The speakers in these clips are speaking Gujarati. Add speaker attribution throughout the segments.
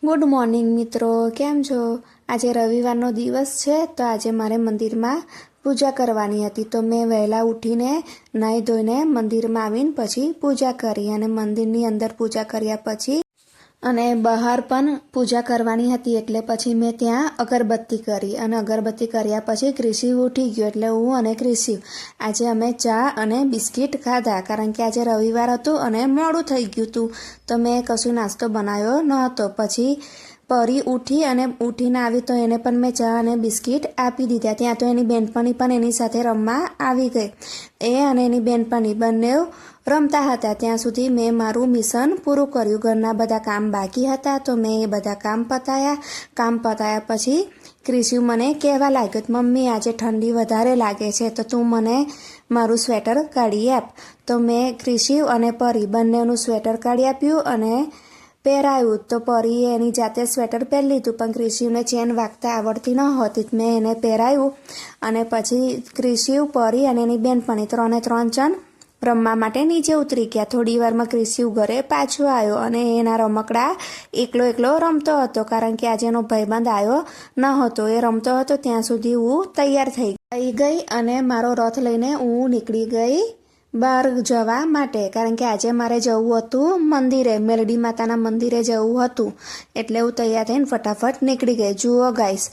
Speaker 1: ગુડ મોર્નિંગ મિત્રો, કેમ છો? આજે રવિવારનો દિવસ છે તો આજે મારે મંદિરમાં પૂજા કરવાની હતી તો મેં વહેલા ઉઠીને નાહી ધોઈને મંદિરમાં આવીને પછી પૂજા કરી અને મંદિરની અંદર પૂજા કર્યા પછી અને બહાર પણ પૂજા કરવાની હતી એટલે પછી મેં ત્યાં અગરબત્તી કરી અને અગરબત્તી કર્યા પછી ક્રિશિવ ઉઠી ગયો એટલે હું અને ક્રિશિવ આજે અમે ચા અને બિસ્કિટ ખાધા કારણ કે આજે રવિવાર હતું અને મોડું થઈ ગયું હતું તો મેં કશું નાસ્તો બનાવ્યો ન હતો. પછી પરી ઉઠી અને ઉઠીને આવી તો એને પણ મેં ચા અને બિસ્કિટ આપી દીધા. ત્યાં તો એની બેનપણી પણ એની સાથે રમવા આવી ગઈ. એ અને એની બેનપણી બંને રમતા હતા ત્યાં સુધી મેં મારું મિશન પૂરું કર્યું. ઘરના બધા કામ બાકી હતા તો મેં એ બધા કામ પતાયા પછી ક્રિશિવ મને કહેવા લાગ્યો, મમ્મી આજે ઠંડી વધારે લાગે છે તો તું મને મારું સ્વેટર કાઢી આપ. તો મેં ક્રિશિવ અને પરી બંનેનું સ્વેટર કાઢી આપ્યું અને પહેરાયું. તો પરીએ એની જાતે સ્વેટર પહેરી લીધું પણ ક્રિશિવને ચેન વાગતા આવડતી ન હતી. મેં એને પહેરાયું અને પછી ક્રિશિવ, પરી અને એની બેનપણી ત્રણે ત્રણ જણ રમવા માટે નીચે ઉતરી ગયા. થોડી વારમાં ક્રિશિવ ઘરે પાછો આવ્યો અને એના રમકડા એકલો રમતો હતો કારણ કે આજે એનો ભાઈબંધ આવ્યો ન હતો. એ રમતો હતો ત્યાં સુધી હું તૈયાર થઈ ગઈ અને મારો રથ લઈને હું નીકળી ગઈ બહાર જવા માટે કારણ કે આજે મારે જવું હતું મંદિરે, મેલડી માતાના મંદિરે જવું હતું એટલે હું તૈયાર થઈને ફટાફટ નીકળી ગઈ. જુઓ ગાઈસ,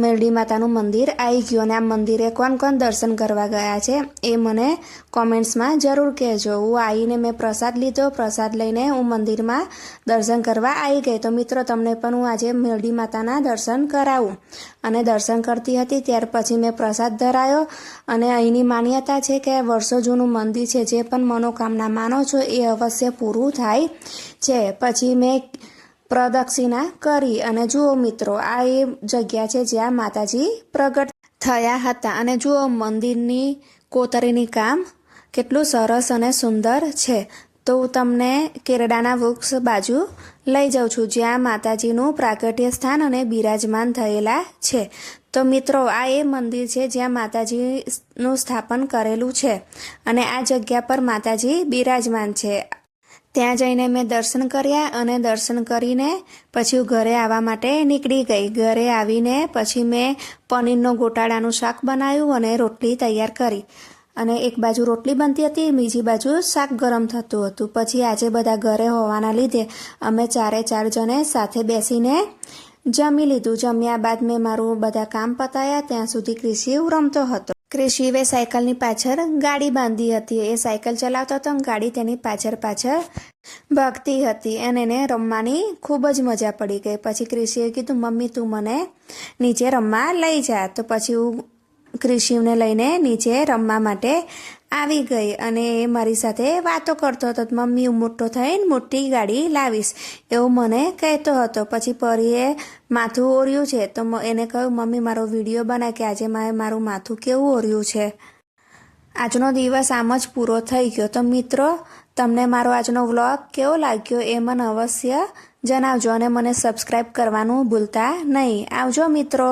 Speaker 1: મેલડી માતાનું મંદિર આવી ગયું અને આ મંદિરે કોણ કોણ દર્શન કરવા ગયા છે એ મને કોમેન્ટ્સમાં જરૂર કહેજો. હું આવીને મેં પ્રસાદ લીધો, પ્રસાદ લઈને હું મંદિરમાં દર્શન કરવા આવી ગઈ. તો મિત્રો તમને પણ હું આજે મેલડી માતાના દર્શન કરાવું અને દર્શન કરતી હતી ત્યાર પછી મેં પ્રસાદ ધરાયો અને અહીંની માન્યતા છે કે વર્ષો જૂનું મંદિર છે, જે પણ મનોકામના માનો છો એ અવશ્ય પૂરું થાય છે. પછી મેં પ્રદક્ષિણા કરી અને જુઓ મિત્રો, આ એ જગ્યા છે જ્યાં માતાજી પ્રગટ થયા હતા અને જુઓ મંદિરની કોતરીની કામ કેટલું સરસ અને સુંદર છે. તો હું તમને કેરડાના વૃક્ષ બાજુ લઈ જાઉં છું જ્યાં માતાજીનું પ્રાગટ્ય સ્થાન અને બિરાજમાન થયેલા છે. તો મિત્રો, આ એ મંદિર છે જ્યાં માતાજીનું સ્થાપન કરેલું છે અને આ જગ્યા પર માતાજી બિરાજમાન છે. ત્યાં જઈને મેં દર્શન કર્યા અને દર્શન કરીને પછી હું ઘરે આવવા માટે નીકળી ગઈ. ઘરે આવીને પછી મેં પનીરનો ગોટાળાનું શાક બનાવ્યું અને રોટલી તૈયાર કરી અને એક બાજુ રોટલી બનતી હતી, બીજી બાજુ શાક ગરમ થતું હતું. પછી આજે બધા ઘરે હોવાના લીધે અમે ચારે ચાર જણે સાથે બેસીને જમી લીધું. જમ્યા બાદ મેં મારું બધા કામ પતાયા ત્યાં સુધી ક્રિશિવ રમતો હતો. ક્રિશિવે સાયકલની પાછળ ગાડી બાંધી હતી. એ સાયકલ ચલાવતો હતો ગાડી તેની પાછળ ભાગતી હતી અને એને રમવાની ખૂબ જ મજા પડી ગઈ. પછી ક્રિશિવે કીધું, મમ્મી તું મને નીચે રમવા લઈ જા. તો પછી હું ક્રિશિવને લઈને નીચે રમવા માટે આવી ગઈ અને એ મારી સાથે વાતો કરતો હતો. મમ્મી હું મોટો થઈને મોટી ગાડી લાવીશ એવું મને કહેતો હતો. પછી પરીએ માથું ઓર્યું છે તો એને કહ્યું, મમ્મી મારો વિડીયો બનાય કે આજે મારું માથું કેવું ઓર્યું છે. આજનો દિવસ આમ જ પૂરો થઈ ગયો. તો મિત્રો, તમને મારો આજનો વ્લોગ કેવો લાગ્યો એ મને અવશ્ય જણાવજો અને મને સબસ્ક્રાઈબ કરવાનું ભૂલતા નહીં. આવજો મિત્રો.